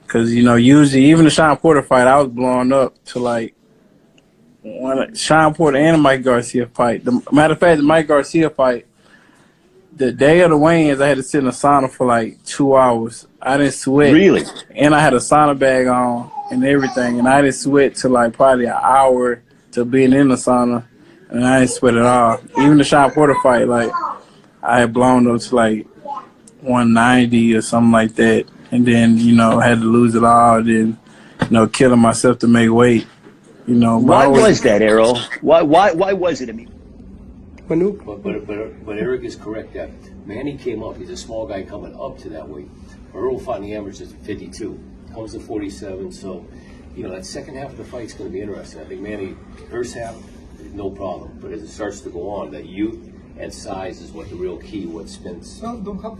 Cause usually even the Sean Porter fight, I was blowing up to like when Sean Porter and the Mike Garcia fight. Matter of fact, the Mike Garcia fight, the day of the weigh-ins, I had to sit in a sauna for like 2 hours. I didn't sweat, Really? and I had a sauna bag on and everything, and I didn't sweat till like probably an hour to being in the sauna, and I didn't sweat at all. Even the Sean Porter fight, like I had blown up to like 190 or something like that, and then had to lose it all, then killing myself to make weight. Why was that, Errol? Why was it? I mean, but Eric is correct that Manny came up. He's a small guy coming up to that weight. Earl fought in the amateurs at 52, comes to 47. So, that second half of the fight's going to be interesting. I think Manny, first half, no problem. But as it starts to go on, that youth and size is what the real key, what spins. No, don't have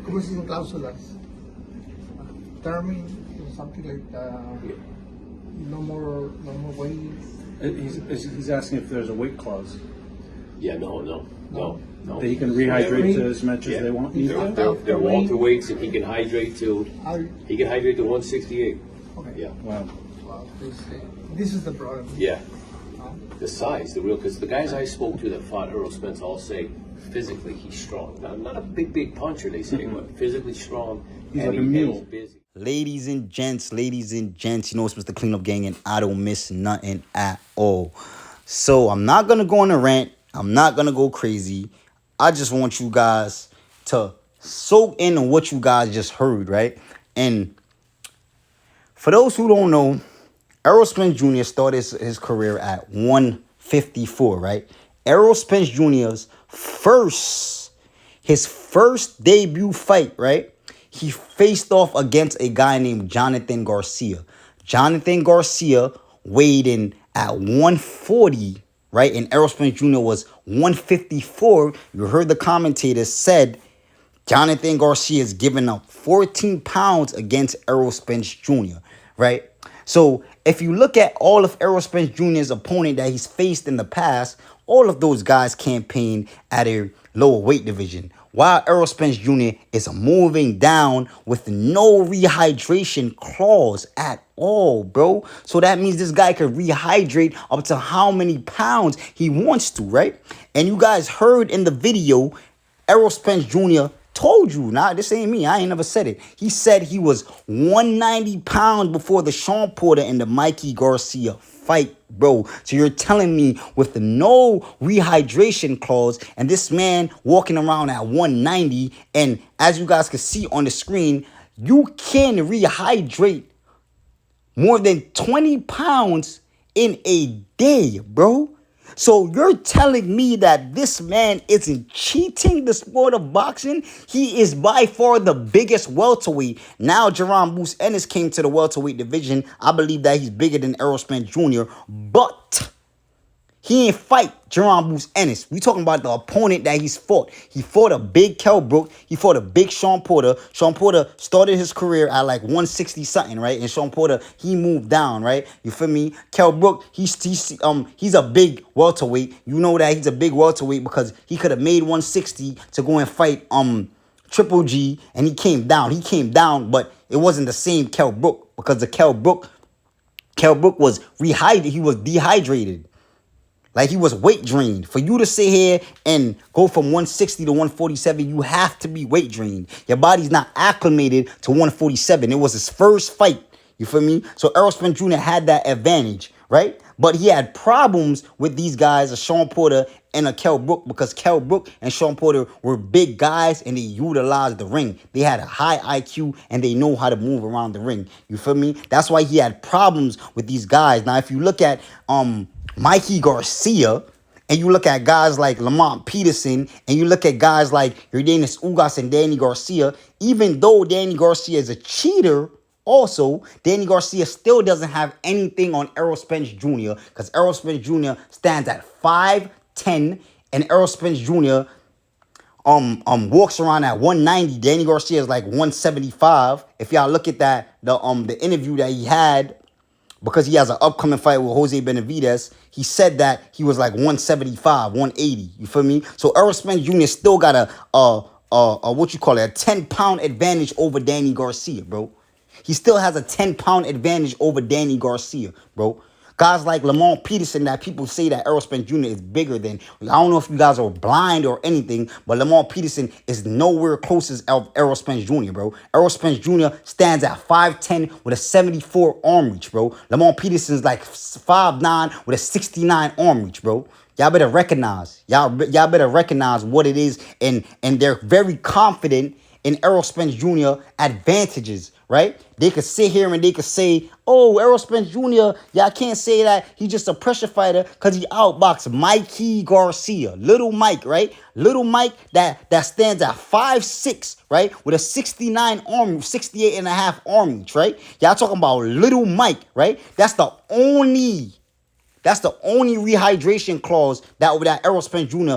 como se dicen cláusulas. Terming or something like no more weights. He's asking if there's a weight clause. Yeah, no. That he can rehydrate to as much as they want. They're welterweights, and he can hydrate to 168. Okay. Yeah. Wow. This is the problem. Yeah. The size, because the guys I spoke to that fought Errol Spence all say physically he's strong. Not a big puncher, they say, but physically strong. He's like a mule. Busy. Ladies and gents, it's Mr. Cleanup Gang, and I don't miss nothing at all. So I'm not going to go on a rant. I'm not going to go crazy. I just want you guys to soak in on what you guys just heard, right? And for those who don't know, Errol Spence Jr. started his career at 154, right? Errol Spence Jr.'s his first debut fight, right? He faced off against a guy named Jonathan Garcia. Jonathan Garcia weighed in at 140, right? And Errol Spence Jr. was 154. You heard the commentators said Jonathan Garcia is giving up 14 pounds against Errol Spence Jr., right? So if you look at all of Errol Spence Jr.'s opponent that he's faced in the past, all of those guys campaigned at a lower weight division, while Errol Spence Jr. is moving down with no rehydration clause at all, bro. So that means this guy can rehydrate up to how many pounds he wants to, right? And you guys heard in the video, Errol Spence Jr. told you, this ain't me. I ain't never said it. He said he was 190 pounds before the Sean Porter and the Mikey Garcia fight, bro. So you're telling me with the no rehydration clause and this man walking around at 190, and as you guys can see on the screen, you can rehydrate more than 20 pounds in a day, bro. So you're telling me that this man isn't cheating the sport of boxing? He is by far the biggest welterweight. Now Jerron Bruce Ennis came to the welterweight division. I believe that he's bigger than Errol Spence Jr., but he ain't fight Jerron Bruce Ennis. We talking about the opponent that he's fought. He fought a big Kell Brook. He fought a big Sean Porter. Sean Porter started his career at like 160 something, right? And Sean Porter, he moved down, right? You feel me? Kell Brook, he's a big welterweight. You know that he's a big welterweight because he could have made 160 to go and fight Triple G, and he came down. He came down, but it wasn't the same Kell Brook because the Kell Brook was rehydrated. He was dehydrated. Like he was weight drained. For you to sit here and go from 160 to 147, you have to be weight drained. Your body's not acclimated to 147. It was his first fight. You feel me? So Errol Spence Jr. had that advantage, right? But he had problems with these guys, a Sean Porter and a Kell Brook, because Kell Brook and Sean Porter were big guys and they utilized the ring. They had a high IQ and they know how to move around the ring. You feel me? That's why he had problems with these guys. Now, if you look at Mikey Garcia, and you look at guys like Lamont Peterson, and you look at guys like Yordenis Ugas and Danny Garcia, even though Danny Garcia is a cheater, also, Danny Garcia still doesn't have anything on Errol Spence Jr. because Errol Spence Jr. stands at 5'10", and Errol Spence Jr. Walks around at 190. Danny Garcia is like 175. If y'all look at that, the interview that he had, because he has an upcoming fight with Jose Benavidez, he said that he was like 175, 180. You feel me? So Errol Spence Jr. still got a 10-pound advantage over Danny Garcia, bro. He still has a 10-pound advantage over Danny Garcia, bro. Guys like Lamont Peterson that people say that Errol Spence Jr. is bigger than. I don't know if you guys are blind or anything, but Lamont Peterson is nowhere close as Errol Spence Jr., bro. Errol Spence Jr. stands at 5'10 with a 74 arm reach, bro. Lamont Peterson's like 5'9 with a 69 arm reach, bro. Y'all better recognize. Y'all better recognize what it is, and they're very confident in Errol Spence Jr. advantages, right? They could sit here and they could say, oh, Errol Spence Jr., y'all can't say that he's just a pressure fighter because he outboxed Mikey Garcia. Little Mike, right? Little Mike that stands at 5'6", right? With a 69 arm, 68 and a half arm reach, right? Y'all talking about Little Mike, right? That's the only rehydration clause that Errol Spence Jr.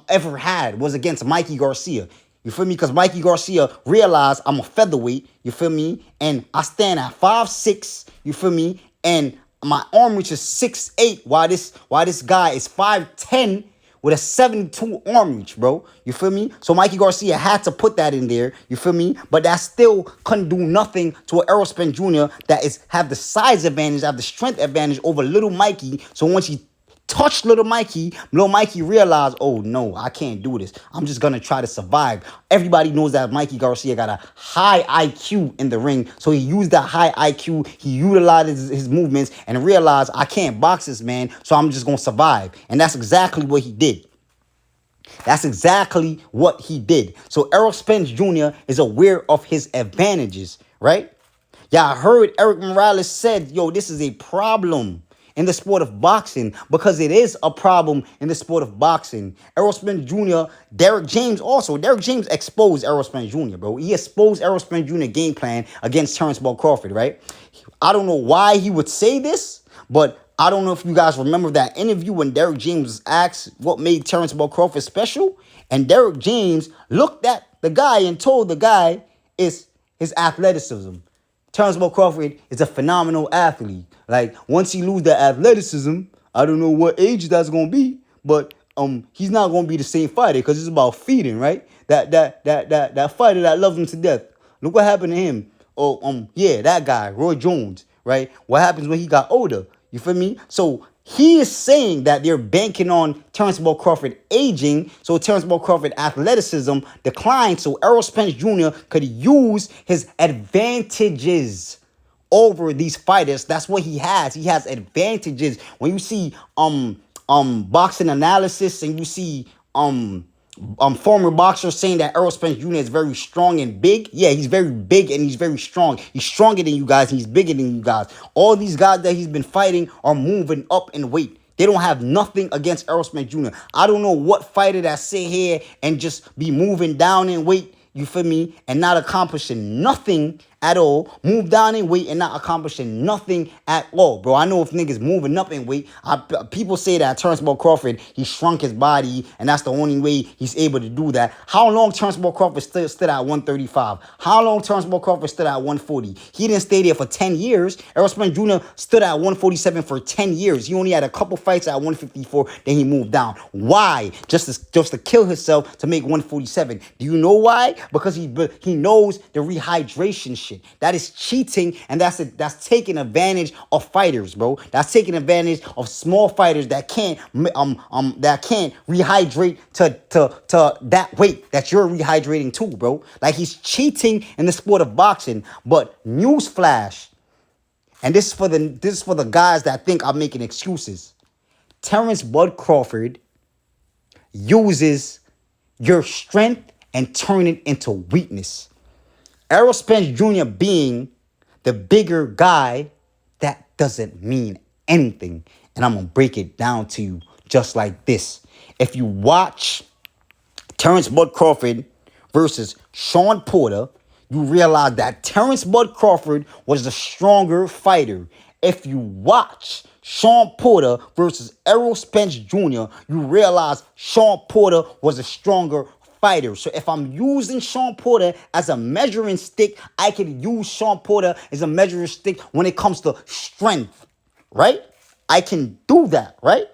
ever had was against Mikey Garcia. You feel me? Because Mikey Garcia realized I'm a featherweight. You feel me? And I stand at 5'6". You feel me? And my arm reach is 6'8", while this guy is 5'10" with a 72 arm reach, bro. You feel me? So Mikey Garcia had to put that in there. You feel me? But that still couldn't do nothing to an Errol Spence Jr. that have the size advantage, have the strength advantage over Little Mikey. So once he touched Little Mikey realized, oh no, I can't do this. I'm just gonna try to survive. Everybody knows that Mikey Garcia got a high IQ in the ring, so he used that high IQ, he utilized his movements and realized I can't box this man, so I'm just gonna survive. And that's exactly what he did. That's exactly what he did. So Errol Spence Jr. is aware of his advantages, right? Y'all heard Erik Morales said, yo, this is a problem in the sport of boxing, because it is a problem in the sport of boxing. Errol Spence Jr., Derrick James exposed Errol Spence Jr., bro. He exposed Errol Spence Jr. game plan against Terrence Bud Crawford, right? I don't know why he would say this, but I don't know if you guys remember that interview when Derrick James was asked what made Terrence Bud Crawford special, and Derrick James looked at the guy and told the guy it's his athleticism. Terrence Bud Crawford is a phenomenal athlete. Like, once he lose that athleticism, I don't know what age that's gonna be, but he's not gonna be the same fighter because it's about feeding, right? That fighter that loves him to death. Look what happened to him. Oh, yeah, that guy, Roy Jones, right? What happens when he got older? You feel me? So he is saying that they're banking on Terrence Bud Crawford aging, so Terrence Bud Crawford athleticism declines, so Errol Spence Jr. could use his advantages over these fighters. That's what he has. He has advantages. When you see boxing analysis and you see former boxers saying that Errol Spence Jr. is very strong and big. Yeah, he's very big and he's very strong. He's stronger than you guys and he's bigger than you guys. All these guys that he's been fighting are moving up in weight. They don't have nothing against Errol Spence Jr. I don't know what fighter that sit here and just be moving down in weight, you feel me, and not accomplishing nothing at all. Move down in weight and not accomplishing nothing at all, bro. I know if niggas moving up in weight, people say that Terrence Bud Crawford, he shrunk his body and that's the only way he's able to do that. How long Terrence Bud Crawford stood at 135? How long Terrence Bud Crawford stood at 140? He didn't stay there for 10 years. Errol Spence Jr. stood at 147 for 10 years. He only had a couple fights at 154, then he moved down. Why? Just to kill himself to make 147. Do you know why? Because he knows the rehydration shit. That is cheating, and that's taking advantage of fighters, bro. That's taking advantage of small fighters that can't rehydrate to that weight that you're rehydrating to, bro. Like, he's cheating in the sport of boxing. But newsflash, and this is for the guys that think I'm making excuses. Terrence Bud Crawford uses your strength and turn it into weakness. Errol Spence Jr. being the bigger guy, that doesn't mean anything. And I'm going to break it down to you just like this. If you watch Terrence Bud Crawford versus Sean Porter, you realize that Terrence Bud Crawford was the stronger fighter. If you watch Sean Porter versus Errol Spence Jr., you realize Sean Porter was a stronger fighter. So if I'm using Sean Porter as a measuring stick, I can use Sean Porter as a measuring stick when it comes to strength, right? I can do that, right?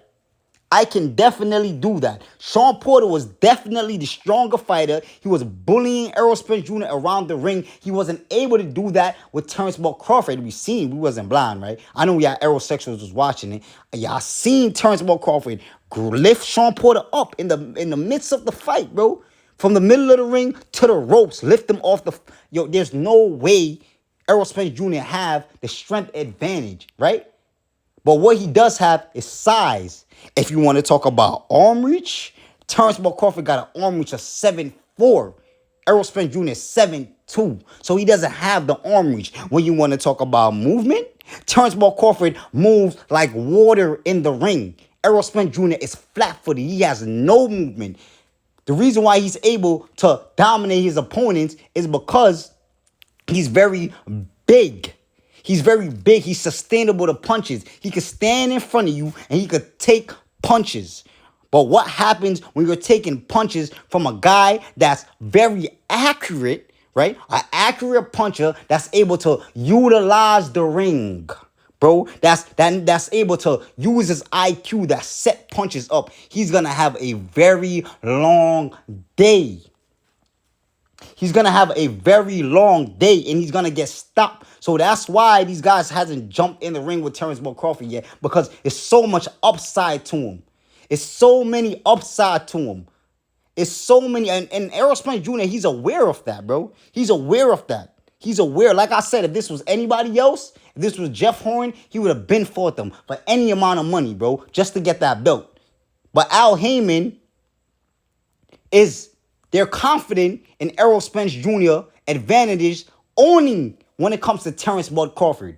I can definitely do that. Sean Porter was definitely the stronger fighter. He was bullying Errol Spence Jr. around the ring. He wasn't able to do that with Terrence Bud Crawford. We wasn't blind, right? I know y'all Aerosexuals was watching it. Y'all seen Terrence Bud Crawford lift Sean Porter up in the midst of the fight, bro. From the middle of the ring to the ropes, lift him off the... Yo, there's no way Errol Spence Jr. have the strength advantage, right? But what he does have is size. If you want to talk about arm reach, Terrence Bud Crawford got an arm reach of 7'4". Errol Spence Jr. is 7'2". So he doesn't have the arm reach. When you want to talk about movement, Terrence Bud Crawford moves like water in the ring. Errol Spence Jr. is flat-footed. He has no movement. The reason why he's able to dominate his opponents is because he's very big. He's very big. He's sustainable to punches. He could stand in front of you and he could take punches. But what happens when you're taking punches from a guy that's very accurate, right? An accurate puncher that's able to utilize the ring, bro. That's able to use his IQ that set punches up. He's gonna have a very long day. He's going to have a very long day and he's going to get stopped. So that's why these guys hasn't jumped in the ring with Terrence Bud Crawford yet, because it's so much upside to him. It's so many upside to him. It's so many. And Errol Spence Jr., he's aware of that, bro. He's aware of that. He's aware. Like I said, if this was anybody else, if this was Jeff Horn, he would have been fought them for any amount of money, bro, just to get that belt. But Al Heyman they're confident in Errol Spence Jr. advantages owning when it comes to Terrence Bud Crawford.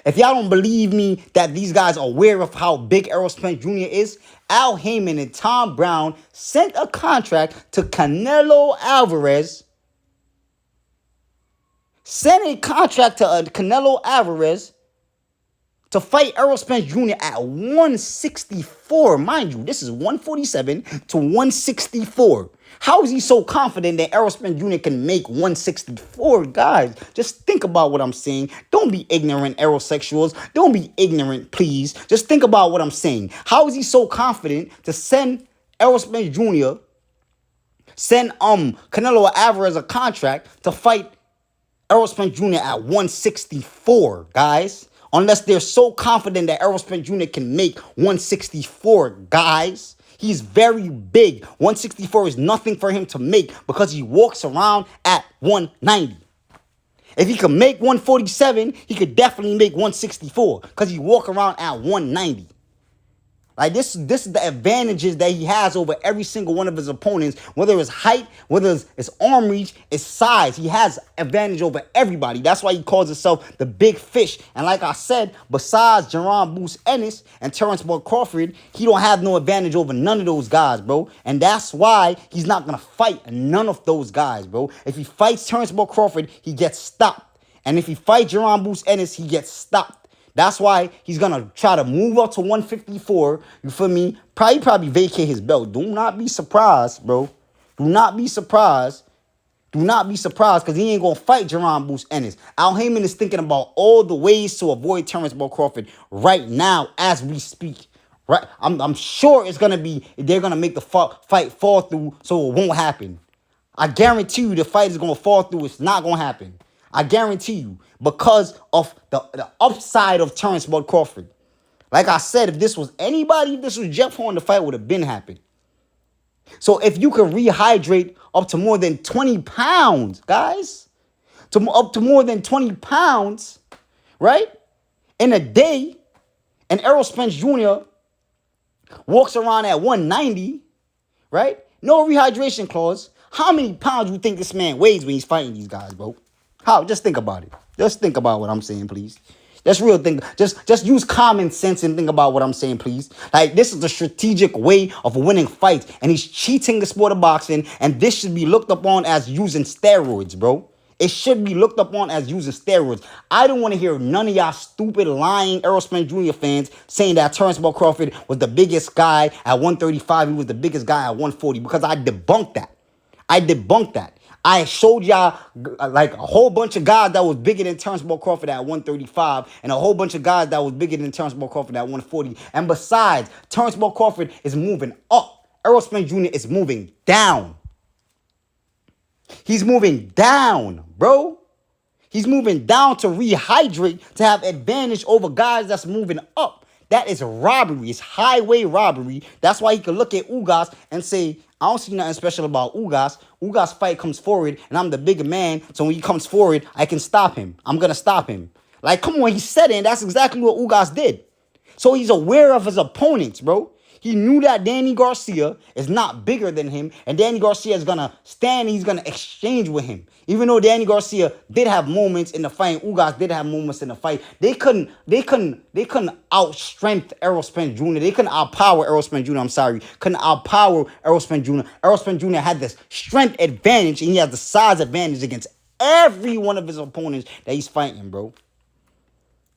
If y'all don't believe me that these guys are aware of how big Errol Spence Jr. is, Al Heyman and Tom Brown sent a contract to Canelo Alvarez. Sent a contract to Canelo Alvarez to fight Errol Spence Jr. at 164. Mind you, this is 147 to 164. How is he so confident that Errol Spence Jr. can make 164? Guys, just think about what I'm saying. Don't be ignorant, Aerosexuals. Don't be ignorant, please. Just think about what I'm saying. How is he so confident to send Errol Spence Jr., send Canelo Alvarez a contract to fight Errol Spence Jr. at 164, guys? Unless they're so confident that Errol Spence Jr. can make 164, guys. He's very big. 164 is nothing for him to make because he walks around at 190. If he could make 147, he could definitely make 164 because he walk around at 190. Like this is the advantages that he has over every single one of his opponents, whether it's height, whether it's arm reach, it's size. He has advantage over everybody. That's why he calls himself the big fish. And like I said, besides Jaron Bruce Ennis and Terrence Bud Crawford, he don't have no advantage over none of those guys, bro. And that's why he's not gonna fight none of those guys, bro. If he fights Terrence Bud Crawford, he gets stopped. And if he fights Jaron Bruce Ennis, he gets stopped. That's why he's going to try to move up to 154. You feel me? Probably vacate his belt. Do not be surprised, bro. Do not be surprised. Do not be surprised because he ain't going to fight Jaron Bruce Ennis. Al Heyman is thinking about all the ways to avoid Terrence Bud Crawford right now as we speak. Right? I'm sure it's going to be, they're going to make the fight fall through so it won't happen. I guarantee you the fight is going to fall through. It's not going to happen. I guarantee you, because of the upside of Terrence Bud Crawford. Like I said, if this was anybody, if this was Jeff Horn, the fight would have been happened. So if you can rehydrate up to more than 20 pounds, guys, up to more than 20 pounds, right, in a day, and Errol Spence Jr. walks around at 190, right, no rehydration clause, how many pounds do you think this man weighs when he's fighting these guys, bro? How? Just think about it. Just think about what I'm saying, please. That's real thing. Just use common sense and think about what I'm saying, please. Like, this is a strategic way of winning fights, and he's cheating the sport of boxing, and this should be looked upon as using steroids, bro. It should be looked upon as using steroids. I don't want to hear none of y'all stupid, lying Errol Spence Jr. fans saying that Terrence Bud Crawford was the biggest guy at 135. He was the biggest guy at 140, because I debunked that. I debunked that. I showed y'all like a whole bunch of guys that was bigger than Turnbull Crawford at 135 and a whole bunch of guys that was bigger than Turnbull Crawford at 140. And besides, Turnbull Crawford is moving up. Errol Spence Jr. is moving down. He's moving down, bro. He's moving down to rehydrate, to have advantage over guys that's moving up. That is robbery. It's highway robbery. That's why he can look at Ugas and say, I don't see nothing special about Ugas. Ugas' fight comes forward, and I'm the bigger man. So when he comes forward, I can stop him. I'm going to stop him. Like, come on, he said it, and that's exactly what Ugas did. So he's aware of his opponents, bro. He knew that Danny Garcia is not bigger than him, and Danny Garcia is gonna stand and he's gonna exchange with him. Even though Danny Garcia did have moments in the fight, Ugas did have moments in the fight, they couldn't outstrength Errol Spence Jr. They couldn't outpower Errol Spence Jr. Couldn't outpower Errol Spence Jr. Errol Spence Jr. had this strength advantage and he has the size advantage against every one of his opponents that he's fighting, bro.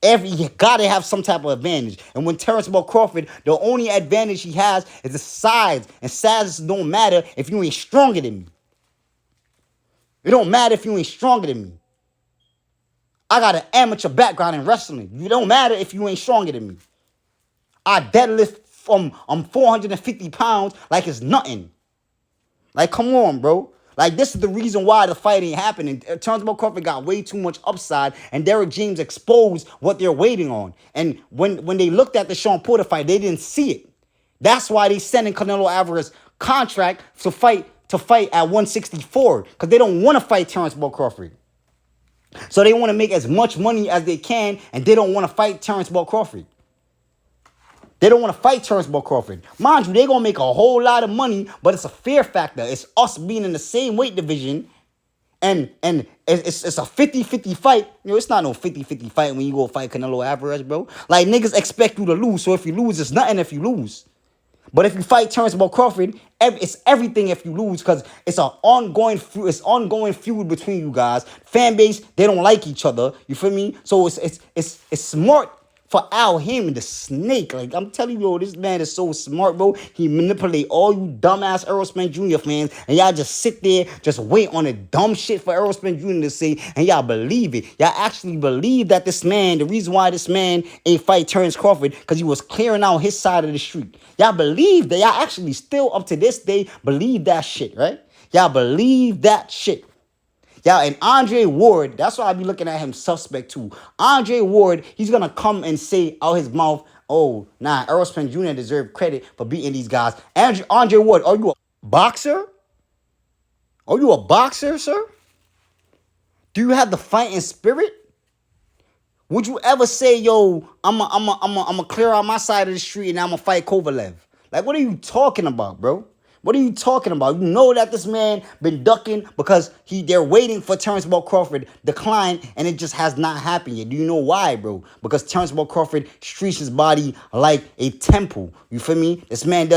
You gotta have some type of advantage. And when Terrence Ball Crawford, the only advantage he has is the size. And size don't matter if you ain't stronger than me. It don't matter if you ain't stronger than me. I got an amateur background in wrestling. It don't matter if you ain't stronger than me. I deadlift from 450 pounds like it's nothing. Like, come on, bro. Like, this is the reason why the fight ain't happening. Turnbull Crawford got way too much upside, and Derek James exposed what they're waiting on. And when they looked at the Sean Porter fight, they didn't see it. That's why they sent in Canelo Alvarez contract to fight at 164, because they don't want to fight Turnbull Crawford. So they want to make as much money as they can, and they don't want to fight Turnbull Crawford. They don't want to fight Turnbull Crawford. Mind you, they're going to make a whole lot of money, but it's a fear factor. It's us being in the same weight division, and it's a 50-50 fight. You know, it's not no 50-50 fight when you go fight Canelo Alvarez, bro. Like, niggas expect you to lose, so if you lose, it's nothing if you lose. But if you fight Turnbull Crawford, it's everything if you lose, because it's an ongoing feud between you guys. Fan base, they don't like each other. You feel me? So it's smart for Al Hammond, the snake. Like, I'm telling you, this man is so smart, bro. He manipulate all you dumbass Errol Spence Jr. fans, and y'all just sit there, just wait on the dumb shit for Errol Spence Jr. to say, and y'all believe it. Y'all actually believe that this man, the reason why this man ain't fight Terrence Crawford, because he was clearing out his side of the street. Y'all believe that. Y'all actually still, up to this day, believe that shit, right? Y'all believe that shit. Yeah, and Andre Ward, that's why I be looking at him suspect too. Andre Ward, he's going to come and say out his mouth, oh, nah, Errol Spence Jr. deserve credit for beating these guys. Andre Ward, are you a boxer? Are you a boxer, sir? Do you have the fighting spirit? Would you ever say, yo, I'm a clear out my side of the street and I'm going to fight Kovalev? Like, what are you talking about, bro? What are you talking about? You know that this man been ducking because they're waiting for Terrence Ball Crawford decline, and it just has not happened yet. Do you know why, bro? Because Terrence Ball Crawford streets his body like a temple. You feel me? This man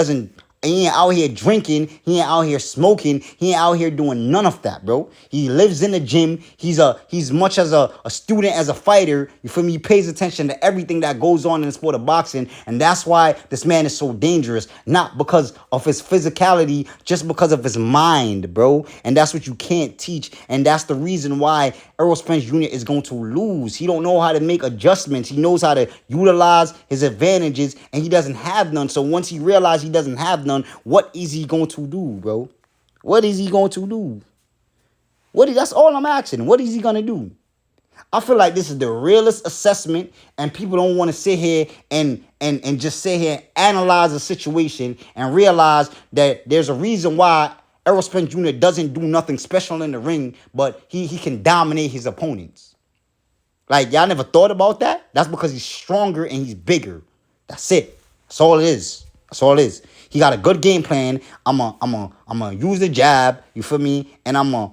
he ain't out here drinking. He ain't out here smoking. He ain't out here doing none of that, bro. He lives in the gym. He's much as a student as a fighter. You feel me? He pays attention to everything that goes on in the sport of boxing. And that's why this man is so dangerous. Not because of his physicality, just because of his mind, bro. And that's what you can't teach. And that's the reason why Errol Spence Jr. is going to lose. He don't know how to make adjustments. He knows how to utilize his advantages, and he doesn't have none. So once he realizes he doesn't have none, what is he going to do, bro? What is he going to do? That's all I'm asking. What is he going to do? I feel like this is the realest assessment, and people don't want to sit here and just sit here and analyze the situation and realize that there's a reason why Errol Spence Jr. doesn't do nothing special in the ring, but he can dominate his opponents. Like, y'all never thought about that? That's because he's stronger and he's bigger. That's it. That's all it is. That's all it is. He got a good game plan. I'ma use the jab, you feel me? And I'ma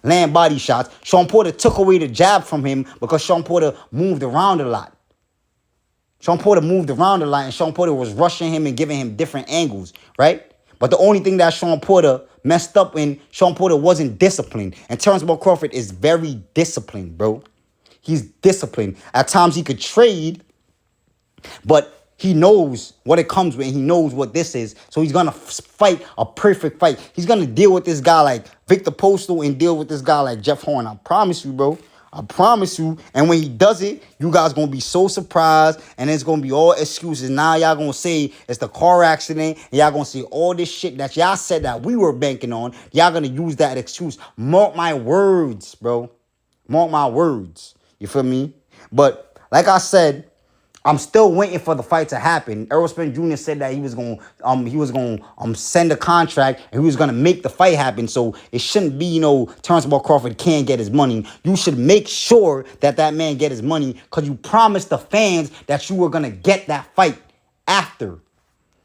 land body shots. Sean Porter took away the jab from him because Sean Porter moved around a lot. And Sean Porter was rushing him and giving him different angles, right? But the only thing that Sean Porter messed up in, Sean Porter wasn't disciplined. And Terrence Ball Crawford is very disciplined, bro. He's disciplined. At times he could trade, but He knows what it comes with. He knows what this is. So he's going to fight a perfect fight. He's going to deal with this guy like Victor Postal and deal with this guy like Jeff Horn. I promise you, bro. I promise you. And when he does it, you guys going to be so surprised. And it's going to be all excuses. Now y'all going to say it's the car accident. And y'all going to say all this shit that y'all said that we were banking on. Y'all going to use that excuse. Mark my words, bro. Mark my words. You feel me? But like I said, I'm still waiting for the fight to happen. Errol Spence Jr. said that he was going to send a contract and he was going to make the fight happen. So it shouldn't be, Terrence Ball Crawford can't get his money. You should make sure that that man get his money because you promised the fans that you were going to get that fight after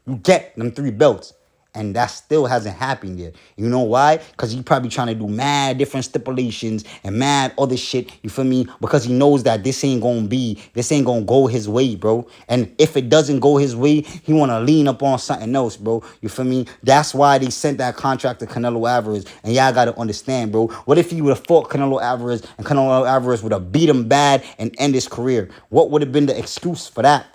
you get them 3 belts. And that still hasn't happened yet. You know why? Because he's probably trying to do mad different stipulations and mad other shit. You feel me? Because he knows that this ain't going to go his way, bro. And if it doesn't go his way, he want to lean up on something else, bro. You feel me? That's why they sent that contract to Canelo Alvarez. And y'all got to understand, bro. What if he would have fought Canelo Alvarez and Canelo Alvarez would have beat him bad and end his career? What would have been the excuse for that?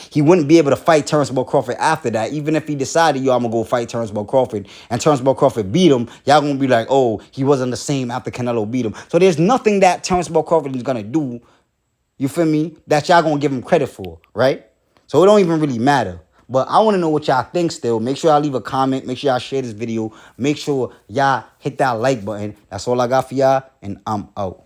He wouldn't be able to fight Terrence Ball Crawford after that. Even if he decided, I'm going to go fight Terrence Ball Crawford, and Terrence Ball Crawford beat him, y'all going to be like, oh, he wasn't the same after Canelo beat him. So there's nothing that Terrence Ball Crawford is going to do, you feel me, that y'all going to give him credit for, right? So it don't even really matter. But I want to know what y'all think still. Make sure y'all leave a comment. Make sure y'all share this video. Make sure y'all hit that like button. That's all I got for y'all, and I'm out.